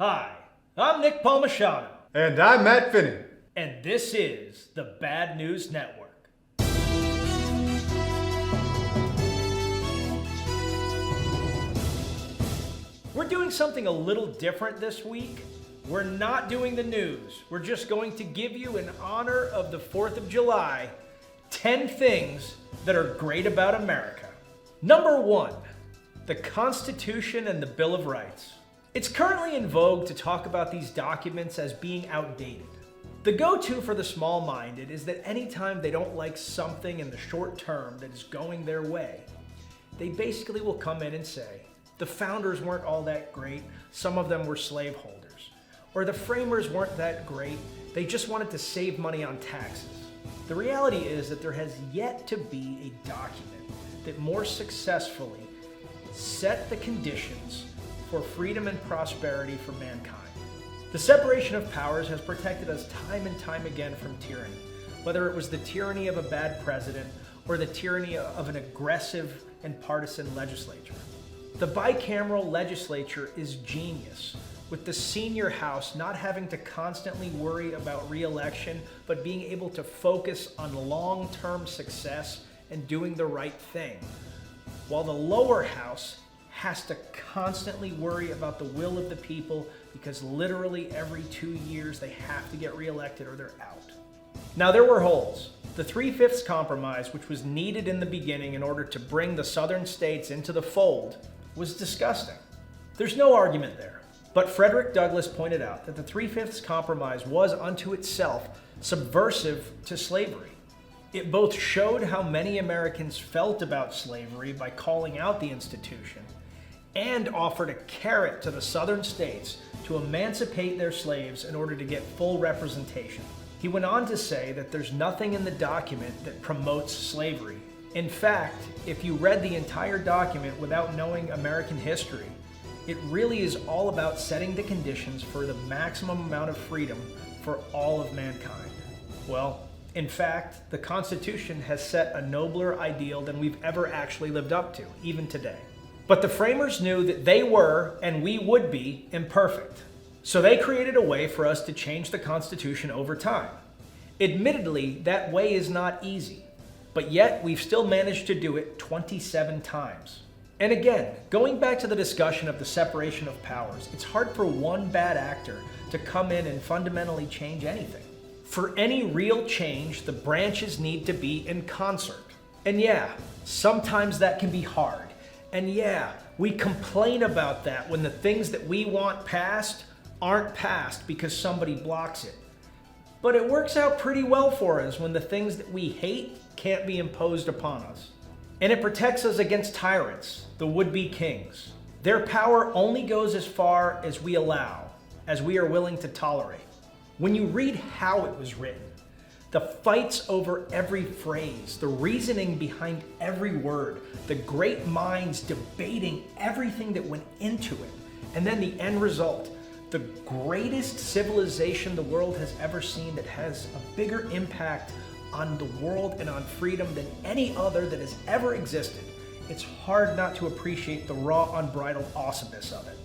Hi, I'm Nick Palmachado, And I'm Matt Finney. and this is the Bad News Network. We're doing something a little different this week. We're not doing the news. We're just going to give you, in honor of the 4th of July, 10 things that are great about America. Number 1, the Constitution and the Bill of Rights. It's currently in vogue to talk about these documents as being outdated. The go-to for the small-minded is that anytime they don't like something in the short term that is going their way, they basically will come in and say, the founders weren't all that great, some of them were slaveholders, or the framers weren't that great, they just wanted to save money on taxes. The reality is that there has yet to be a document that more successfully set the conditions for freedom and prosperity for mankind. The separation of powers has protected us time and time again from tyranny, whether it was the tyranny of a bad president or the tyranny of an aggressive and partisan legislature. The bicameral legislature is genius, with the senior house not having to constantly worry about re-election, but being able to focus on long-term success and doing the right thing, while the lower house has to constantly worry about the will of the people because literally every 2 years they have to get reelected or they're out. Now there were holes. The 3/5 compromise, which was needed in the beginning in order to bring the southern states into the fold, was disgusting. There's no argument there. But Frederick Douglass pointed out that the 3/5 compromise was unto itself subversive to slavery. It both showed how many Americans felt about slavery by calling out the institution, and offered a carrot to the southern states to emancipate their slaves in order to get full representation. He went on to say that there's nothing in the document that promotes slavery. In fact, if you read the entire document without knowing American history, it really is all about setting the conditions for the maximum amount of freedom for all of mankind. Well, in fact, the Constitution has set a nobler ideal than we've ever actually lived up to, even today. But the framers knew that they were, and we would be, imperfect. So they created a way for us to change the Constitution over time. Admittedly, that way is not easy, but yet we've still managed to do it 27 times. And again, going back to the discussion of the separation of powers, it's hard for one bad actor to come in and fundamentally change anything. For any real change, the branches need to be in concert. And yeah, sometimes that can be hard. And yeah, we complain about that when the things that we want passed aren't passed because somebody blocks it. But it works out pretty well for us when the things that we hate can't be imposed upon us. And it protects us against tyrants, the would-be kings. Their power only goes as far as we allow, as we are willing to tolerate. When you read how it was written, the fights over every phrase, the reasoning behind every word, the great minds debating everything that went into it, and then the end result, the greatest civilization the world has ever seen that has a bigger impact on the world and on freedom than any other that has ever existed. It's hard not to appreciate the raw, unbridled awesomeness of it.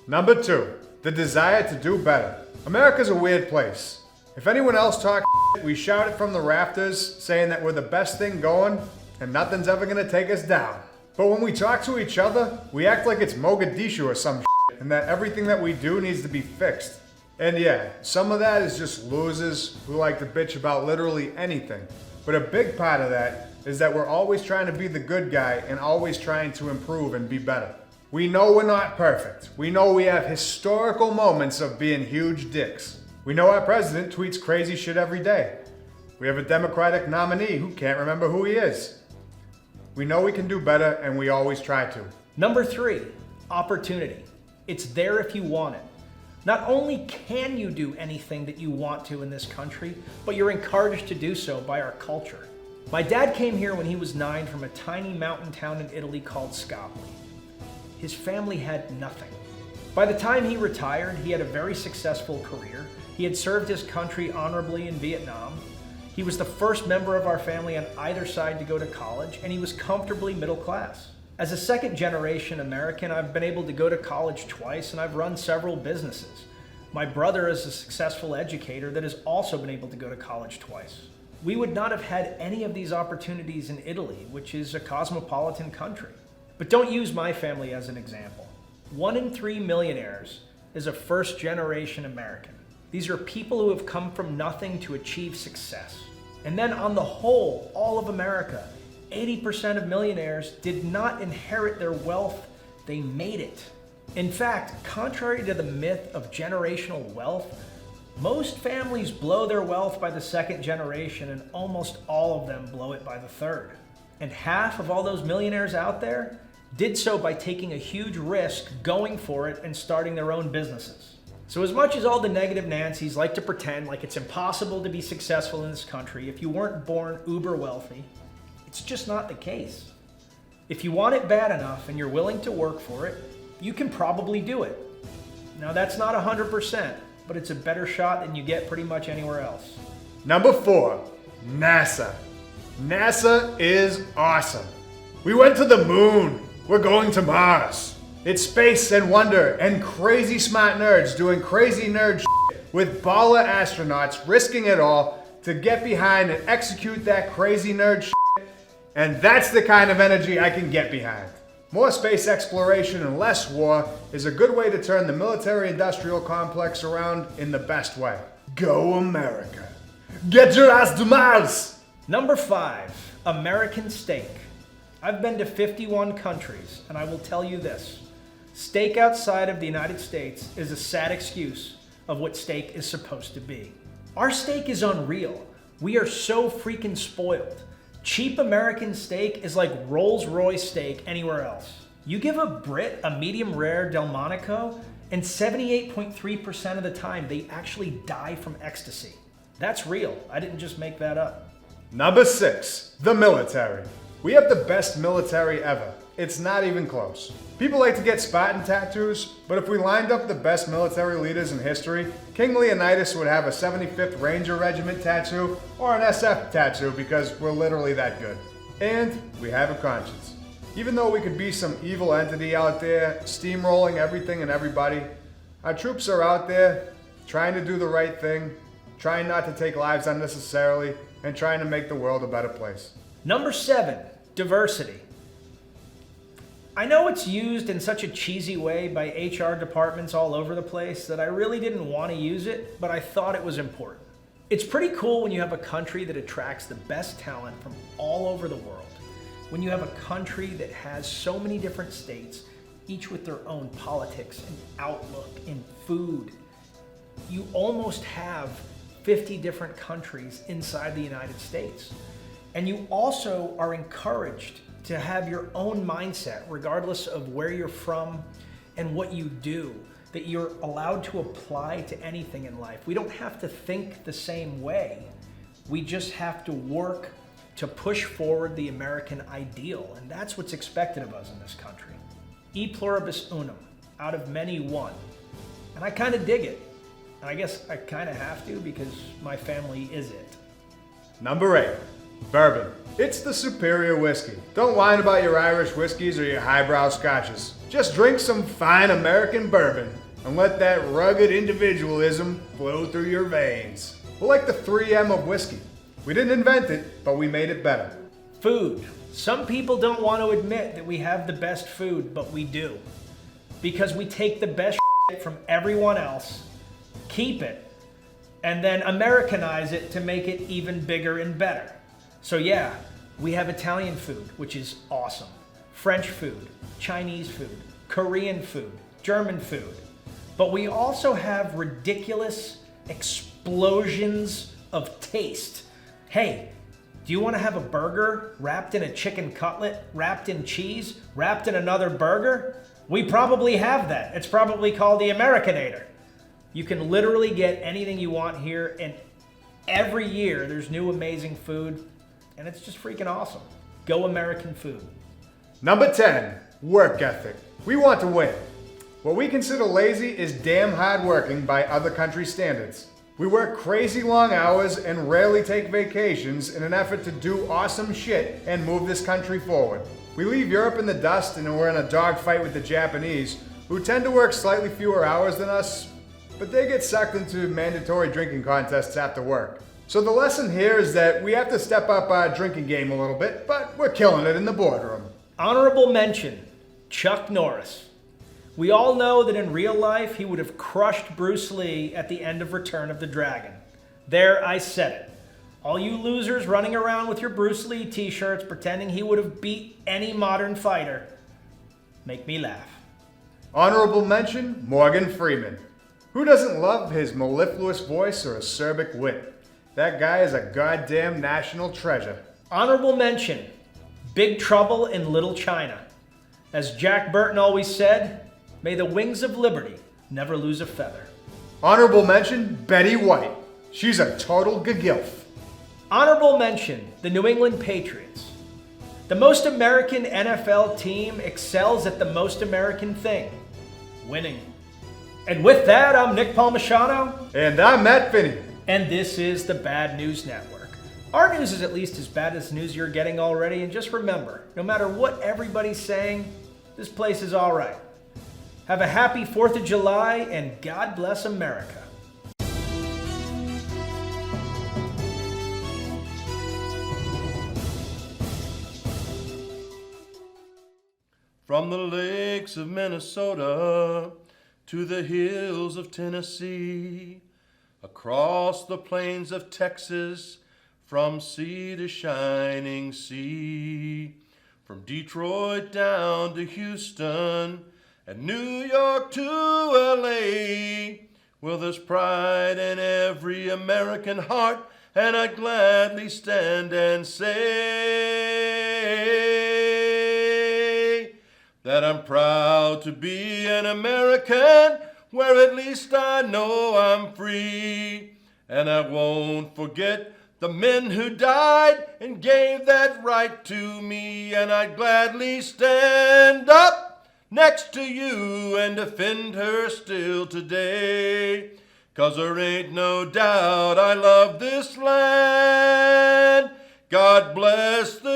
Number 2, the desire to do better. America's a weird place. If anyone else talks shit, we shout it from the rafters, saying that we're the best thing going and nothing's ever gonna take us down. But when we talk to each other, we act like it's Mogadishu or some shit, and that everything that we do needs to be fixed. And yeah, some of that is just losers who like to bitch about literally anything. But a big part of that is that we're always trying to be the good guy and always trying to improve and be better. We know we're not perfect. We know we have historical moments of being huge dicks. We know our president tweets crazy shit every day. We have a Democratic nominee who can't remember who he is. We know we can do better, and we always try to. Number 3, opportunity. It's there if you want it. Not only can you do anything that you want to in this country, but you're encouraged to do so by our culture. My dad came here when he was 9 from a tiny mountain town in Italy called Scopoli. His family had nothing. By the time he retired, he had a very successful career. He had served his country honorably in Vietnam. He was the first member of our family on either side to go to college, and he was comfortably middle class. As a second generation American, I've been able to go to college twice and I've run several businesses. My brother is a successful educator that has also been able to go to college twice. We would not have had any of these opportunities in Italy, which is a cosmopolitan country. But don't use my family as an example. 1 in 3 millionaires is a first-generation American. These are people who have come from nothing to achieve success. And then on the whole, all of America, 80% of millionaires did not inherit their wealth, they made it. In fact, contrary to the myth of generational wealth, most families blow their wealth by the second generation and almost all of them blow it by the third. And half of all those millionaires out there did so by taking a huge risk, going for it, and starting their own businesses. So as much as all the negative Nancys like to pretend like it's impossible to be successful in this country if you weren't born uber wealthy, it's just not the case. If you want it bad enough and you're willing to work for it, you can probably do it. Now that's not 100%, but it's a better shot than you get pretty much anywhere else. Number 4, NASA. NASA is awesome. We went to the moon. We're going to Mars. It's space and wonder and crazy smart nerds doing crazy nerd shit with baller astronauts risking it all to get behind and execute that crazy nerd shit. And that's the kind of energy I can get behind. More space exploration and less war is a good way to turn the military-industrial complex around in the best way. Go America. Get your ass to Mars! Number 5, American steak. I've been to 51 countries, and I will tell you this. Steak outside of the United States is a sad excuse of what steak is supposed to be. Our steak is unreal. We are so freaking spoiled. Cheap American steak is like Rolls-Royce steak anywhere else. You give a Brit a medium rare Delmonico, and 78.3% of the time they actually die from ecstasy. That's real. I didn't just make that up. Number 6, the military. We have the best military ever. It's not even close. People like to get Spartan tattoos, but if we lined up the best military leaders in history, King Leonidas would have a 75th Ranger Regiment tattoo or an SF tattoo because we're literally that good. And we have a conscience. Even though we could be some evil entity out there, steamrolling everything and everybody, our troops are out there trying to do the right thing, trying not to take lives unnecessarily, and trying to make the world a better place. Number 7, diversity. I know it's used in such a cheesy way by HR departments all over the place that I really didn't want to use it, but I thought it was important. It's pretty cool when you have a country that attracts the best talent from all over the world. When you have a country that has so many different states, each with their own politics and outlook and food. You almost have 50 different countries inside the United States. And you also are encouraged to have your own mindset, regardless of where you're from and what you do, that you're allowed to apply to anything in life. We don't have to think the same way. We just have to work to push forward the American ideal, and that's what's expected of us in this country. E pluribus unum, out of many one. And I kind of dig it. And I guess I kind of have to because my family is it. Number 8, bourbon. It's the superior whiskey. Don't whine about your Irish whiskeys or your highbrow scotches. Just drink some fine American bourbon and let that rugged individualism flow through your veins. We're like the 3M of whiskey. We didn't invent it, but we made it better. Food. Some people don't want to admit that we have the best food, but we do. Because we take the best shit from everyone else, keep it, and then Americanize it to make it even bigger and better. So yeah, we have Italian food, which is awesome. French food, Chinese food, Korean food, German food. But we also have ridiculous explosions of taste. Hey, do you want to have a burger wrapped in a chicken cutlet, wrapped in cheese, wrapped in another burger? We probably have that. It's probably called the Americanator. You can literally get anything you want here, and every year there's new amazing food. And it's just freaking awesome. Go American food. Number 10, work ethic. We want to win. What we consider lazy is damn hard working by other country standards. We work crazy long hours and rarely take vacations in an effort to do awesome shit and move this country forward. We leave Europe in the dust and we're in a dogfight with the Japanese, who tend to work slightly fewer hours than us, but they get sucked into mandatory drinking contests after work. So the lesson here is that we have to step up our drinking game a little bit, but we're killing it in the boardroom. Honorable mention, Chuck Norris. We all know that in real life he would have crushed Bruce Lee at the end of Return of the Dragon. There, I said it. All you losers running around with your Bruce Lee t-shirts pretending he would have beat any modern fighter, make me laugh. Honorable mention, Morgan Freeman. Who doesn't love his mellifluous voice or acerbic wit? That guy is a goddamn national treasure. Honorable mention, Big Trouble in Little China. As Jack Burton always said, may the wings of liberty never lose a feather. Honorable mention, Betty White. She's a total gagilf. Honorable mention, the New England Patriots. The most American NFL team excels at the most American thing, winning. And with that, I'm Nick Palmisano. And I'm Matt Finney. And this is the Bad News Network. Our news is at least as bad as the news you're getting already. And just remember, no matter what everybody's saying, this place is all right. Have a happy 4th of July and God bless America. From the lakes of Minnesota to the hills of Tennessee, across the plains of Texas, from sea to shining sea, from Detroit down to Houston and New York to LA, well, there's pride in every American heart, and I'd gladly stand and say that I'm proud to be an American, where at least I know I'm free. And I won't forget the men who died and gave that right to me. And I'd gladly stand up next to you and defend her still today. 'Cause there ain't no doubt I love this land. God bless the